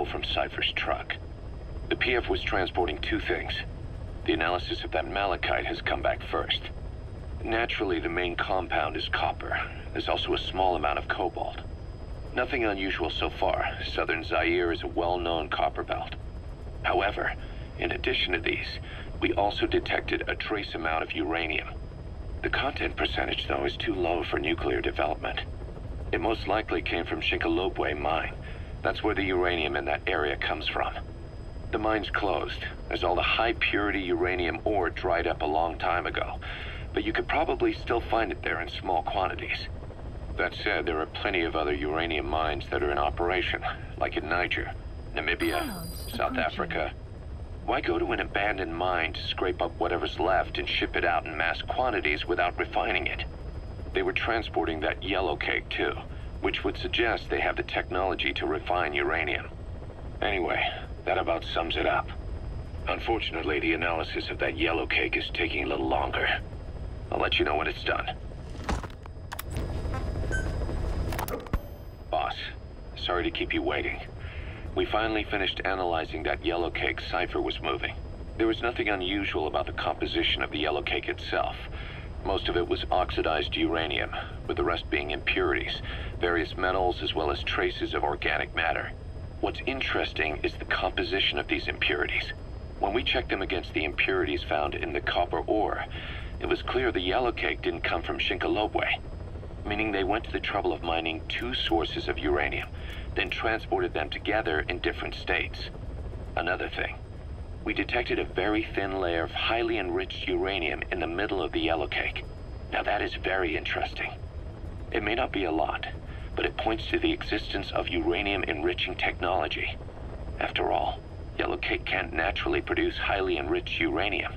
stole from Cypher's truck. The PF was transporting two things. The analysis of that malachite has come back first. Naturally, the main compound is copper. There's also a small amount of cobalt. Nothing unusual so far. Southern Zaire is a well-known copper belt. However, in addition to these, we also detected a trace amount of uranium. The content percentage, though, is too low for nuclear development. It most likely came from Shinkolobwe mine. That's where the uranium in that area comes from. The mine's closed, as all the high-purity uranium ore dried up a long time ago, but you could probably still find it there in small quantities. That said, there are plenty of other uranium mines that are in operation, like in Niger, Namibia, South Africa. Why go to an abandoned mine to scrape up whatever's left and ship it out in mass quantities without refining it? They were transporting that yellow cake too, which would suggest they have the technology to refine uranium. Anyway, that about sums it up. Unfortunately, the analysis of that yellow cake is taking a little longer. I'll let you know when it's done. Boss, sorry to keep you waiting. We finally finished analyzing that yellow cake Cypher was moving. There was nothing unusual about the composition of the yellow cake itself. Most of it was oxidized uranium, with the rest being impurities, various metals as well as traces of organic matter. What's interesting is the composition of these impurities. When we checked them against the impurities found in the copper ore, it was clear the yellow cake didn't come from Shinkolobwe, meaning they went to the trouble of mining two sources of uranium, then transported them together in different states. Another thing, we detected a very thin layer of highly enriched uranium in the middle of the yellow cake. Now that is very interesting. It may not be a lot, but it points to the existence of uranium-enriching technology. After all, yellow cake can't naturally produce highly enriched uranium.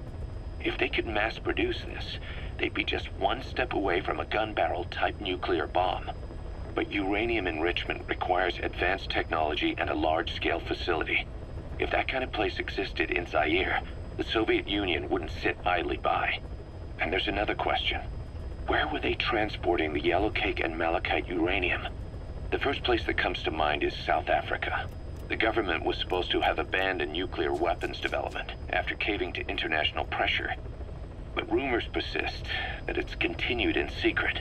If they could mass produce this, they'd be just one step away from a gun barrel-type nuclear bomb. But uranium enrichment requires advanced technology and a large-scale facility. If that kind of place existed in Zaire, the Soviet Union wouldn't sit idly by. And there's another question. Where were they transporting the yellow cake and malachite uranium? The first place that comes to mind is South Africa. The government was supposed to have abandoned nuclear weapons development after caving to international pressure. But rumors persist that it's continued in secret.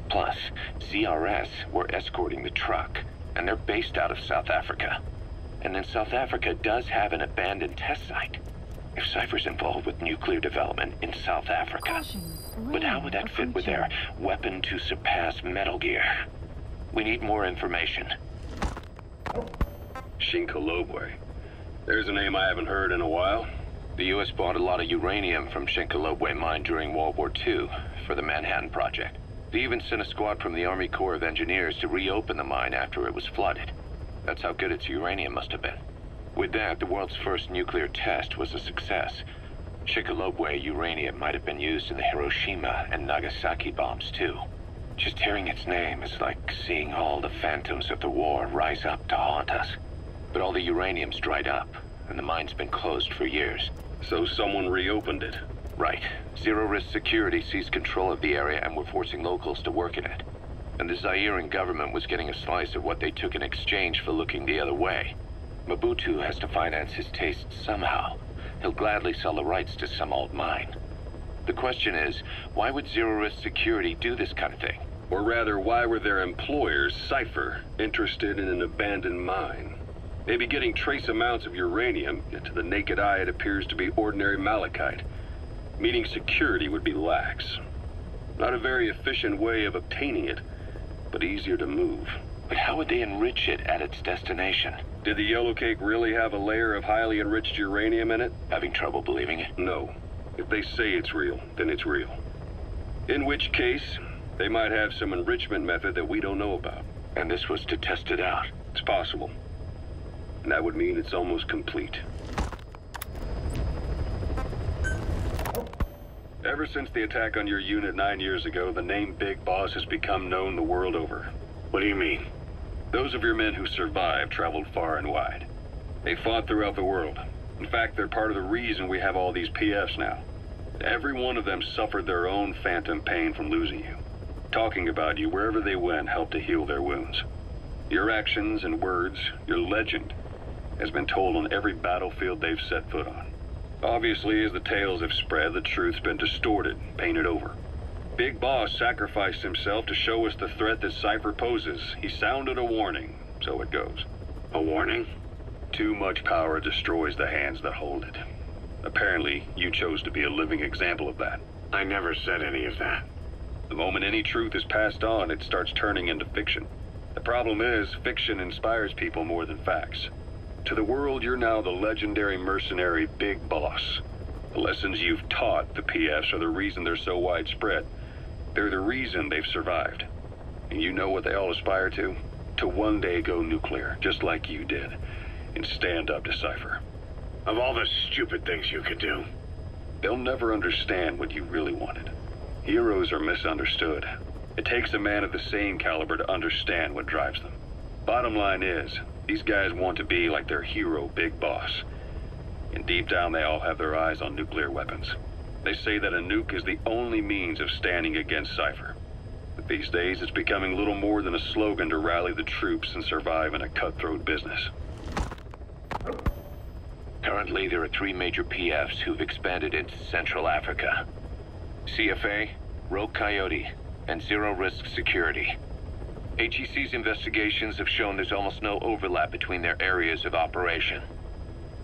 Plus, CRS were escorting the truck, and they're based out of South Africa. And then South Africa does have an abandoned test site. If Cypher's involved with nuclear development in South Africa, but how would that fit with their weapon to surpass Metal Gear? We need more information. Shinkolobwe. There's a name I haven't heard in a while. The U.S. bought a lot of uranium from Shinkolobwe mine during World War II for the Manhattan Project. They even sent a squad from the Army Corps of Engineers to reopen the mine after it was flooded. That's how good its uranium must have been. With that, the world's first nuclear test was a success. Shinkolobwe uranium might have been used in the Hiroshima and Nagasaki bombs too. Just hearing its name is like seeing all the phantoms of the war rise up to haunt us. But all the uranium's dried up, and the mine's been closed for years. So someone reopened it. Right. Zero-risk security seized control of the area and were forcing locals to work in it. And the Zairean government was getting a slice of what they took in exchange for looking the other way. Mobutu has to finance his tastes somehow. He'll gladly sell the rights to some old mine. The question is, why would zero-risk security do this kind of thing? Or rather, why were their employers, Cypher, interested in an abandoned mine? Maybe getting trace amounts of uranium, yet to the naked eye it appears to be ordinary malachite, meaning security would be lax. Not a very efficient way of obtaining it, but easier to move. But how would they enrich it at its destination? Did the yellow cake really have a layer of highly enriched uranium in it? Having trouble believing it? No. If they say it's real, then it's real. In which case, they might have some enrichment method that we don't know about. And this was to test it out? It's possible. And that would mean it's almost complete. Ever since the attack on your unit 9 years ago, the name Big Boss has become known the world over. What do you mean? Those of your men who survived traveled far and wide. They fought throughout the world. In fact, they're part of the reason we have all these PFs now. Every one of them suffered their own phantom pain from losing you. Talking about you wherever they went helped to heal their wounds. Your actions and words, your legend, has been told on every battlefield they've set foot on. Obviously, as the tales have spread, the truth's been distorted, painted over. Big Boss sacrificed himself to show us the threat that Cypher poses. He sounded a warning, so it goes. A warning? Too much power destroys the hands that hold it. Apparently, you chose to be a living example of that. I never said any of that. The moment any truth is passed on, it starts turning into fiction. The problem is, fiction inspires people more than facts. To the world, you're now the legendary mercenary Big Boss. The lessons you've taught the PFs are the reason they're so widespread. They're the reason they've survived. And you know what they all aspire to? To one day go nuclear, just like you did, and stand up to Cypher. Of all the stupid things you could do. They'll never understand what you really wanted. Heroes are misunderstood. It takes a man of the same caliber to understand what drives them. Bottom line is, these guys want to be like their hero, Big Boss. And deep down, they all have their eyes on nuclear weapons. They say that a nuke is the only means of standing against Cypher. But these days, it's becoming little more than a slogan to rally the troops and survive in a cutthroat business. Currently, there are 3 major PFs who've expanded into Central Africa. CFA, Rogue Coyote, and Zero Risk Security. HEC's investigations have shown there's almost no overlap between their areas of operation.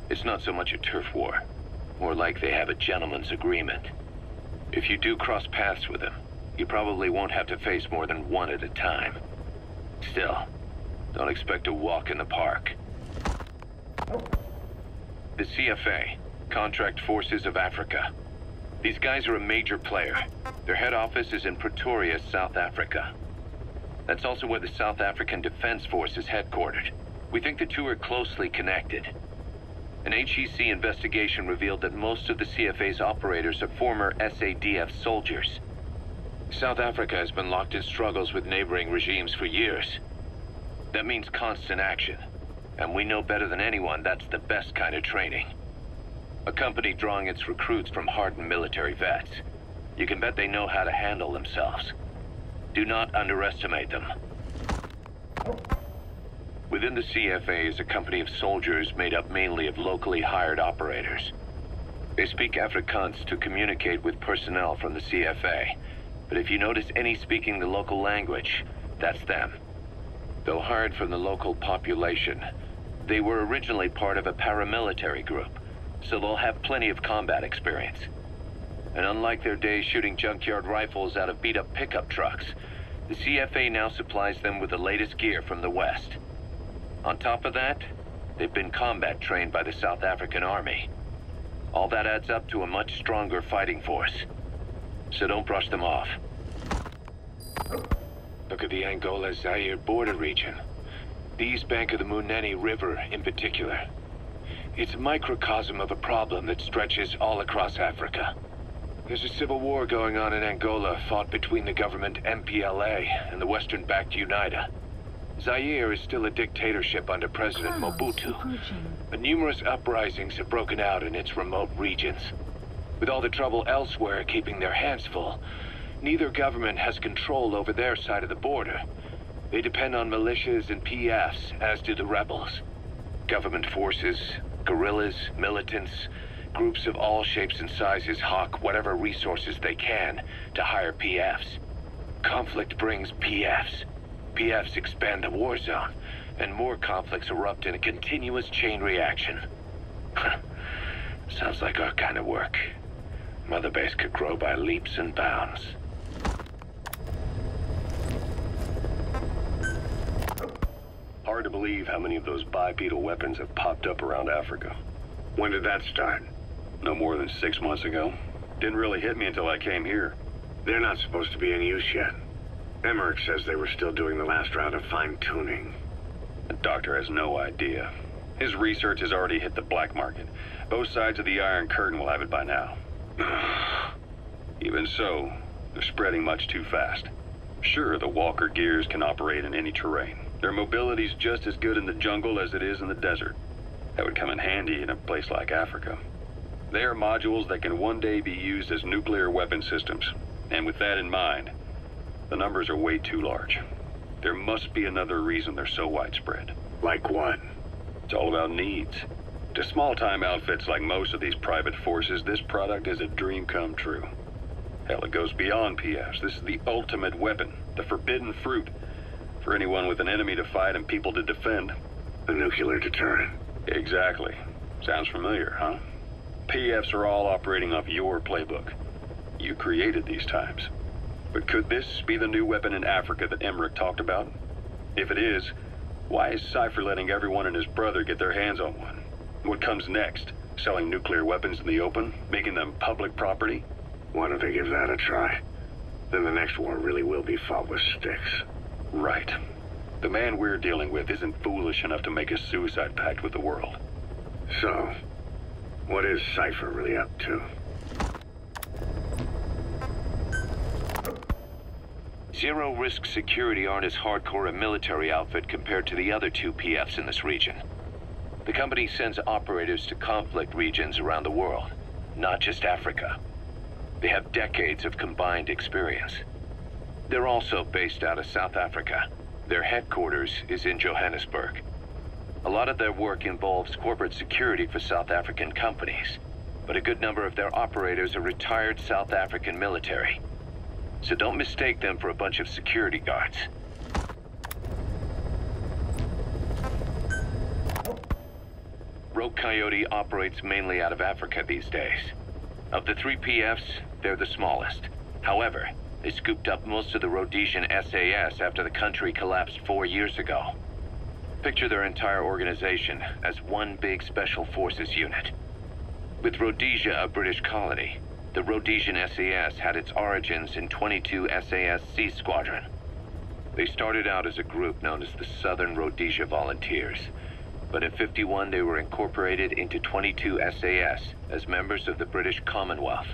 It's not so much a turf war, more like they have a gentleman's agreement. If you do cross paths with them, you probably won't have to face more than one at a time. Still, don't expect a walk in the park. The CFA, Contract Forces of Africa. These guys are a major player. Their head office is in Pretoria, South Africa. That's also where the South African Defense Force is headquartered. We think the two are closely connected. An HEC investigation revealed that most of the CFA's operators are former SADF soldiers. South Africa has been locked in struggles with neighboring regimes for years. That means constant action. And we know better than anyone that's the best kind of training. A company drawing its recruits from hardened military vets. You can bet they know how to handle themselves. Do not underestimate them. Within the CFA is a company of soldiers made up mainly of locally hired operators. They speak Afrikaans to communicate with personnel from the CFA. But if you notice any speaking the local language, that's them. Though hired from the local population, they were originally part of a paramilitary group, so they'll have plenty of combat experience. And unlike their days shooting junkyard rifles out of beat-up pickup trucks, the CFA now supplies them with the latest gear from the West. On top of that, they've been combat trained by the South African Army. All that adds up to a much stronger fighting force. So don't brush them off. Look at the Angola-Zaire border region. The east bank of the Munene River in particular. It's a microcosm of a problem that stretches all across Africa. There's a civil war going on in Angola, fought between the government MPLA and the Western-backed UNITA. Zaire is still a dictatorship under President Mobutu, but numerous uprisings have broken out in its remote regions. With all the trouble elsewhere keeping their hands full, neither government has control over their side of the border. They depend on militias and PFs, as do the rebels. Government forces, guerrillas, militants, groups of all shapes and sizes hawk whatever resources they can to hire PFs. Conflict brings PFs. PFs expand the war zone, and more conflicts erupt in a continuous chain reaction. Sounds like our kind of work. Mother Base could grow by leaps and bounds. Hard to believe how many of those bipedal weapons have popped up around Africa. When did that start? No more than 6 months ago. Didn't really hit me until I came here. They're not supposed to be in use yet. Emmerich says they were still doing the last round of fine-tuning. The doctor has no idea. His research has already hit the black market. Both sides of the Iron Curtain will have it by now. Even so, they're spreading much too fast. Sure, the Walker gears can operate in any terrain. Their mobility's just as good in the jungle as it is in the desert. That would come in handy in a place like Africa. They are modules that can one day be used as nuclear weapon systems. And with that in mind, the numbers are way too large. There must be another reason they're so widespread. Like what? It's all about needs. To small-time outfits like most of these private forces, this product is a dream come true. Hell, it goes beyond PFs. This is the ultimate weapon, the forbidden fruit, for anyone with an enemy to fight and people to defend. The nuclear deterrent. Exactly. Sounds familiar, huh? PFs are all operating off your playbook. You created these times. But could this be the new weapon in Africa that Emmerich talked about? If it is, why is Cypher letting everyone and his brother get their hands on one? What comes next? Selling nuclear weapons in the open? Making them public property? Why don't they give that a try? Then the next war really will be fought with sticks. Right. The man we're dealing with isn't foolish enough to make a suicide pact with the world. So, what is Cypher really up to? Zero-risk security aren't as hardcore a military outfit compared to the other two PFs in this region. The company sends operators to conflict regions around the world, not just Africa. They have decades of combined experience. They're also based out of South Africa. Their headquarters is in Johannesburg. A lot of their work involves corporate security for South African companies, but a good number of their operators are retired South African military. So don't mistake them for a bunch of security guards. Rogue Coyote operates mainly out of Africa these days. Of the three PFs, they're the smallest. However, they scooped up most of the Rhodesian SAS after the country collapsed 4 years ago. Picture their entire organization as one big special forces unit. With Rhodesia a British colony, the Rhodesian SAS had its origins in 22 SAS Sea Squadron. They started out as a group known as the Southern Rhodesia Volunteers, but in '51 they were incorporated into 22 SAS as members of the British Commonwealth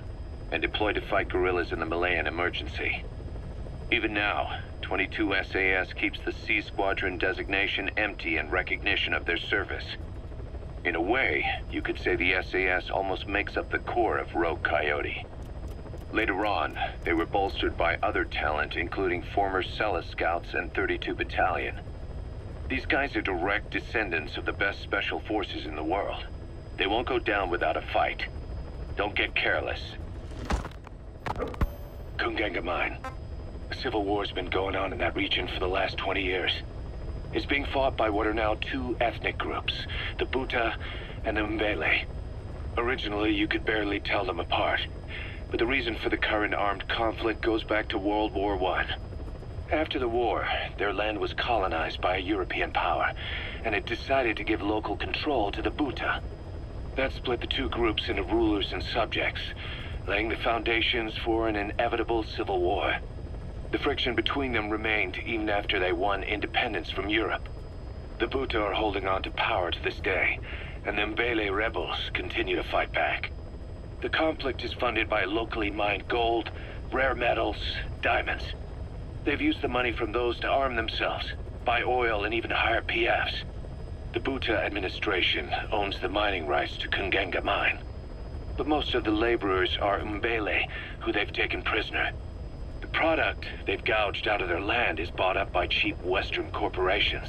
and deployed to fight guerrillas in the Malayan emergency. Even now, 22 SAS keeps the Sea Squadron designation empty in recognition of their service. In a way, you could say the SAS almost makes up the core of Rogue Coyote. Later on, they were bolstered by other talent, including former Cella Scouts and 32 Battalion. These guys are direct descendants of the best special forces in the world. They won't go down without a fight. Don't get careless. Kungenga Mine. A civil war's been going on in that region for the last 20 years. It's being fought by what are now two ethnic groups, the Buta and the Mbele. Originally, you could barely tell them apart, but the reason for the current armed conflict goes back to World War I. After the war, their land was colonized by a European power, and it decided to give local control to the Buta. That split the two groups into rulers and subjects, laying the foundations for an inevitable civil war. The friction between them remained even after they won independence from Europe. The Buta are holding on to power to this day, and the Mbele rebels continue to fight back. The conflict is funded by locally mined gold, rare metals, diamonds. They've used the money from those to arm themselves, buy oil, and even hire PFs. The Buta administration owns the mining rights to Kungenga Mine. But most of the laborers are Mbele, who they've taken prisoner. The product they've gouged out of their land is bought up by cheap Western corporations.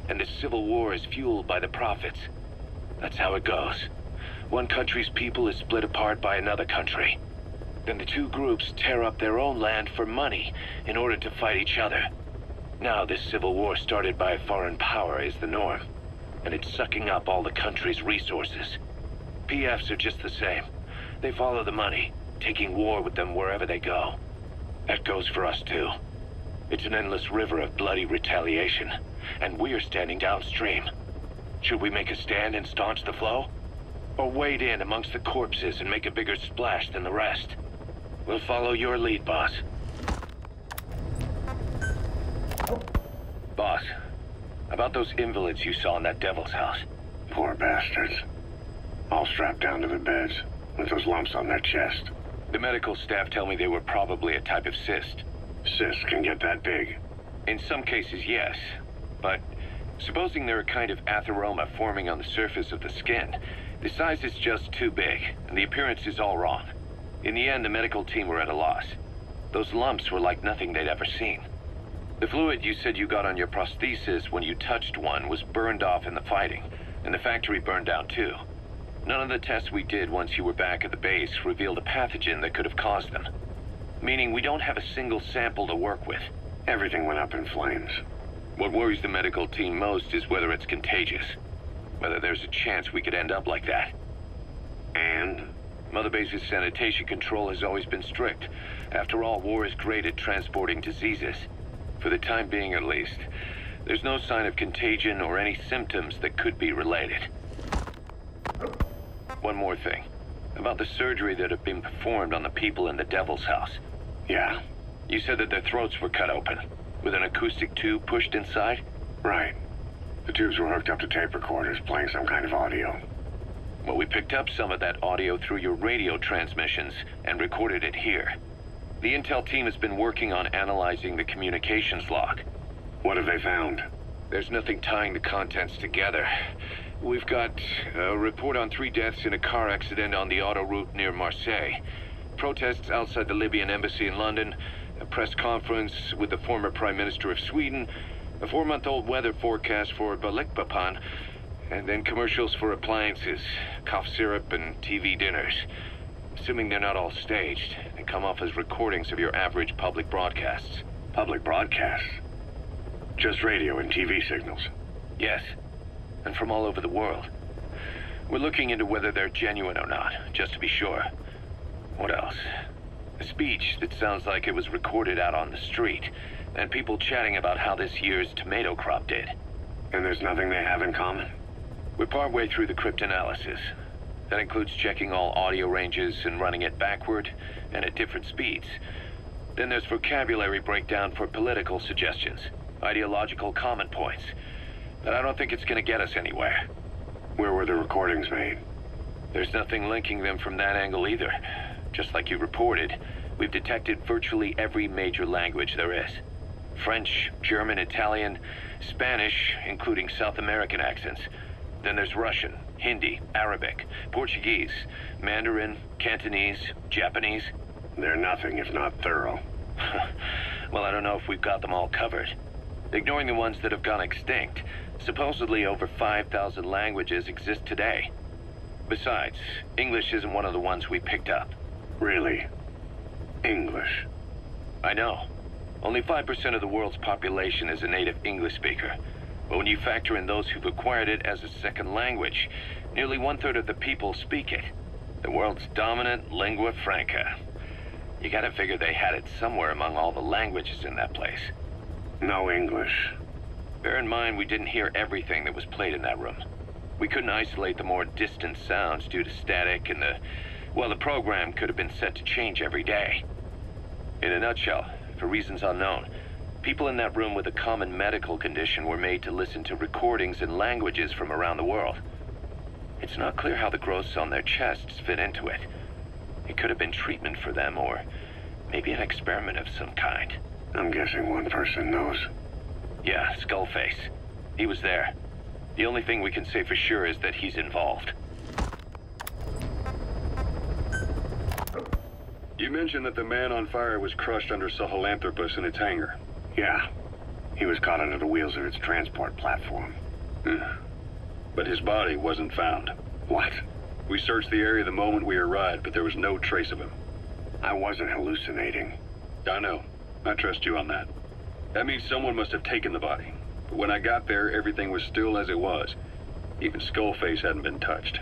And the civil war is fueled by the profits. That's how it goes. One country's people is split apart by another country. Then the two groups tear up their own land for money in order to fight each other. Now this civil war started by a foreign power is the norm, and it's sucking up all the country's resources. PFs are just the same. They follow the money, taking war with them wherever they go. That goes for us too. It's an endless river of bloody retaliation, and we're standing downstream. Should we make a stand and staunch the flow? Or wade in amongst the corpses and make a bigger splash than the rest? We'll follow your lead, boss. Boss, about those invalids you saw in that devil's house. Poor bastards. All strapped down to their beds, with those lumps on their chest. The medical staff tell me they were probably a type of cyst. Cysts can get that big. In some cases, yes. But supposing they're a kind of atheroma forming on the surface of the skin, the size is just too big, and the appearance is all wrong. In the end, the medical team were at a loss. Those lumps were like nothing they'd ever seen. The fluid you said you got on your prosthesis when you touched one was burned off in the fighting, And the factory burned down too. None of the tests we did once you were back at the base revealed a pathogen that could have caused them. Meaning we don't have a single sample to work with. Everything went up in flames. What worries the medical team most is whether it's contagious. Whether there's a chance we could end up like that. And? Mother Base's sanitation control has always been strict. After all, war is great at transporting diseases. For the time being, at least. There's no sign of contagion or any symptoms that could be related. One more thing. About the surgery that had been performed on the people in the Devil's House. Yeah. You said that their throats were cut open, with an acoustic tube pushed inside? Right. The tubes were hooked up to tape recorders, playing some kind of audio. Well, we picked up some of that audio through your radio transmissions and recorded it here. The intel team has been working on analyzing the communications log. What have they found? There's nothing tying the contents together. We've got a report on 3 deaths in a car accident on the autoroute near Marseille. Protests outside the Libyan embassy in London. A press conference with the former Prime Minister of Sweden. A 4-month-old weather forecast for Balikpapan. And then commercials for appliances, cough syrup, and TV dinners. Assuming they're not all staged, they come off as recordings of your average public broadcasts. Public broadcasts? Just radio and TV signals? Yes. And from all over the world. We're looking into whether they're genuine or not, just to be sure. What else? A speech that sounds like it was recorded out on the street, and people chatting about how this year's tomato crop did. And there's nothing they have in common? We're partway through the cryptanalysis. That includes checking all audio ranges and running it backward and at different speeds. Then there's vocabulary breakdown for political suggestions, ideological comment points. But I don't think it's going to get us anywhere. Where were the recordings made? There's nothing linking them from that angle either. Just like you reported, we've detected virtually every major language there is. French, German, Italian, Spanish, including South American accents. Then there's Russian, Hindi, Arabic, Portuguese, Mandarin, Cantonese, Japanese. They're nothing if not thorough. Well, I don't know if we've got them all covered. Ignoring the ones that have gone extinct, supposedly over 5,000 languages exist today. Besides, English isn't one of the ones we picked up. Really? English? I know. Only 5% of the world's population is a native English speaker. But when you factor in those who've acquired it as a second language, nearly 1/3 of the people speak it. The world's dominant lingua franca. You gotta figure they had it somewhere among all the languages in that place. No English. Bear in mind, we didn't hear everything that was played in that room. We couldn't isolate the more distant sounds due to static and the program could have been set to change every day. In a nutshell, for reasons unknown, people in that room with a common medical condition were made to listen to recordings in languages from around the world. It's not clear how the growths on their chests fit into it. It could have been treatment for them, or maybe an experiment of some kind. I'm guessing one person knows. Yeah, Skullface. He was there. The only thing we can say for sure is that he's involved. You mentioned that the man on fire was crushed under Sahelanthropus in its hangar. Yeah. He was caught under the wheels of its transport platform. But his body wasn't found. What? We searched the area the moment we arrived, but there was no trace of him. I wasn't hallucinating. I know. I trust you on that. That means someone must have taken the body. But when I got there, everything was still as it was. Even Skullface hadn't been touched.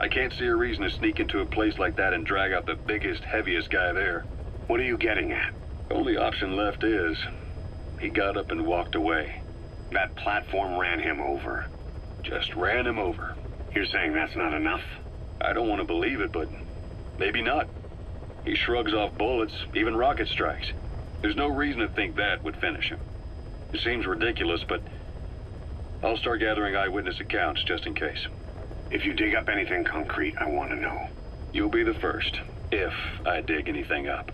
I can't see a reason to sneak into a place like that and drag out the biggest, heaviest guy there. What are you getting at? The only option left is... he got up and walked away. That platform ran him over. Just ran him over. You're saying that's not enough? I don't want to believe it, but maybe not. He shrugs off bullets, even rocket strikes. There's no reason to think that would finish him. It seems ridiculous, but I'll start gathering eyewitness accounts just in case. If you dig up anything concrete, I want to know. You'll be the first, if I dig anything up.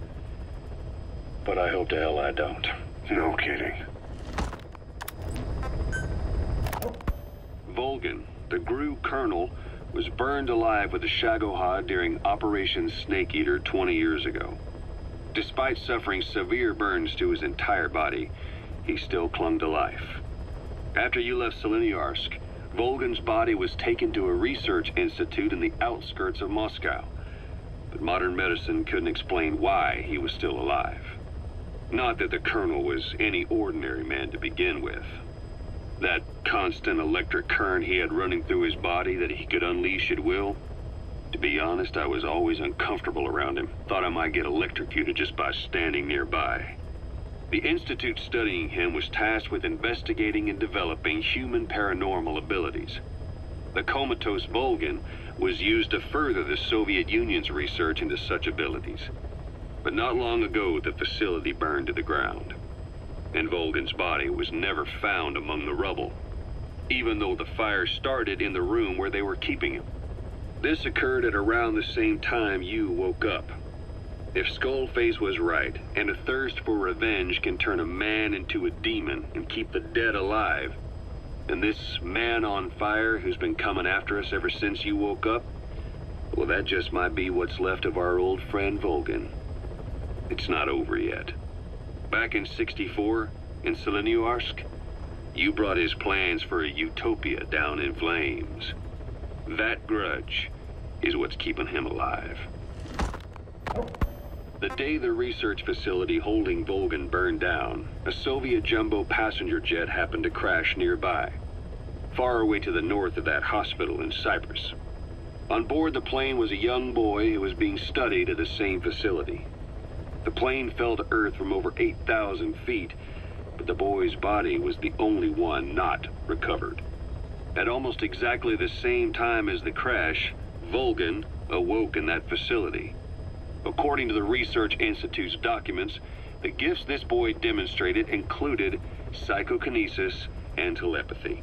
But I hope to hell I don't. No kidding. Volgan, the GRU colonel, was burned alive with a Shagohod during Operation Snake Eater 20 years ago. Despite suffering severe burns to his entire body, he still clung to life. After you left Seleniarsk, Volgan's body was taken to a research institute in the outskirts of Moscow, but modern medicine couldn't explain why he was still alive. Not that the Colonel was any ordinary man to begin with. That constant electric current he had running through his body that he could unleash at will, to be honest, I was always uncomfortable around him. Thought I might get electrocuted just by standing nearby. The institute studying him was tasked with investigating and developing human paranormal abilities. The comatose Volgan was used to further the Soviet Union's research into such abilities. But not long ago, the facility burned to the ground, and Volgan's body was never found among the rubble, even though the fire started in the room where they were keeping him. This occurred at around the same time you woke up. If Skullface was right, and a thirst for revenge can turn a man into a demon and keep the dead alive, and this man on fire who's been coming after us ever since you woke up, well, that just might be what's left of our old friend Volgan. It's not over yet. Back in '64, in Seleniarsk, you brought his plans for a utopia down in flames. That grudge is what's keeping him alive. The day the research facility holding Volgan burned down, a Soviet jumbo passenger jet happened to crash nearby, far away to the north of that hospital in Cyprus. On board the plane was a young boy who was being studied at the same facility. The plane fell to Earth from over 8,000 feet, but the boy's body was the only one not recovered. At almost exactly the same time as the crash, Volgan awoke in that facility. According to the Research Institute's documents, the gifts this boy demonstrated included psychokinesis and telepathy.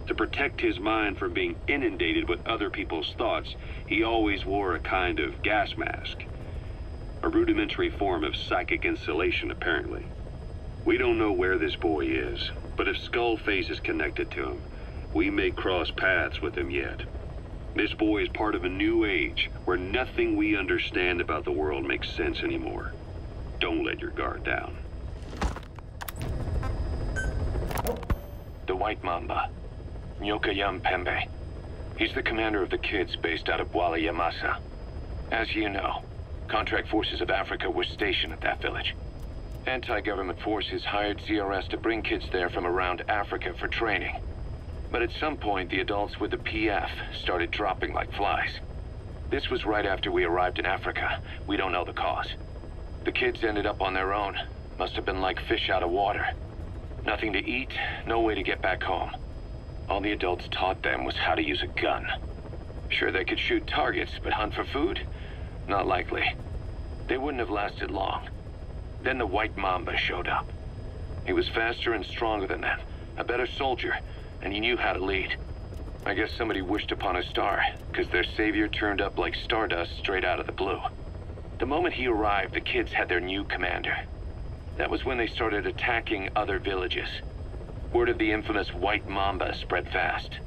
To protect his mind from being inundated with other people's thoughts, he always wore a kind of gas mask. A rudimentary form of psychic insulation, apparently. We don't know where this boy is, but if Skullface is connected to him, we may cross paths with him yet. This boy is part of a new age where nothing we understand about the world makes sense anymore. Don't let your guard down. The White Mamba, Nyokayam Pembe. He's the commander of the kids based out of Wala Yamasa. As you know, contract forces of Africa were stationed at that village. Anti-government forces hired CRS to bring kids there from around Africa for training. But at some point, the adults with the PF started dropping like flies. This was right after we arrived in Africa. We don't know the cause. The kids ended up on their own. Must have been like fish out of water. Nothing to eat, no way to get back home. All the adults taught them was how to use a gun. Sure, they could shoot targets, but hunt for food? Not likely. They wouldn't have lasted long. Then the White Mamba showed up. He was faster and stronger than them, a better soldier, and he knew how to lead. I guess somebody wished upon a star, because their savior turned up like stardust straight out of the blue. The moment he arrived, the kids had their new commander. That was when they started attacking other villages. Word of the infamous White Mamba spread fast.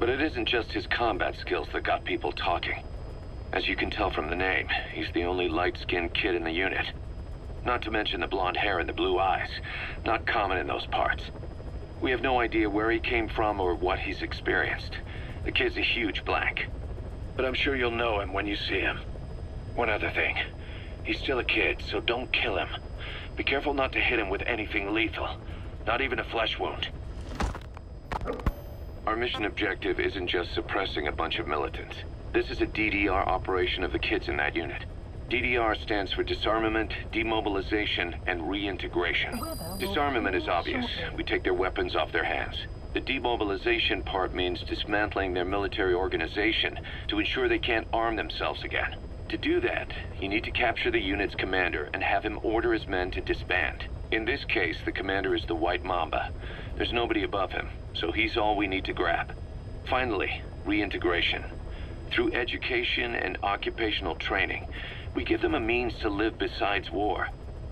But it isn't just his combat skills that got people talking. As you can tell from the name, he's the only light-skinned kid in the unit. Not to mention the blonde hair and the blue eyes. Not common in those parts. We have no idea where he came from or what he's experienced. The kid's a huge blank. But I'm sure you'll know him when you see him. One other thing. He's still a kid, so don't kill him. Be careful not to hit him with anything lethal. Not even a flesh wound. Our mission objective isn't just suppressing a bunch of militants. This is a DDR operation of the kids in that unit. DDR stands for disarmament, demobilization, and reintegration. Disarmament is obvious. We take their weapons off their hands. The demobilization part means dismantling their military organization to ensure they can't arm themselves again. To do that, you need to capture the unit's commander and have him order his men to disband. In this case, the commander is the White Mamba. There's nobody above him, so he's all we need to grab. Finally, reintegration. Through education and occupational training, we give them a means to live besides war.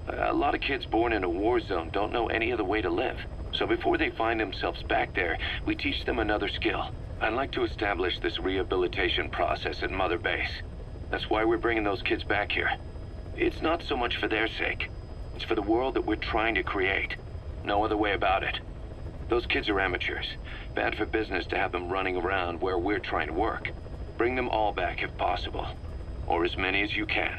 A lot of kids born in a war zone don't know any other way to live. So before they find themselves back there, we teach them another skill. I'd like to establish this rehabilitation process at Mother Base. That's why we're bringing those kids back here. It's not so much for their sake. It's for the world that we're trying to create. No other way about it. Those kids are amateurs. Bad for business to have them running around where we're trying to work. Bring them all back if possible. Or as many as you can.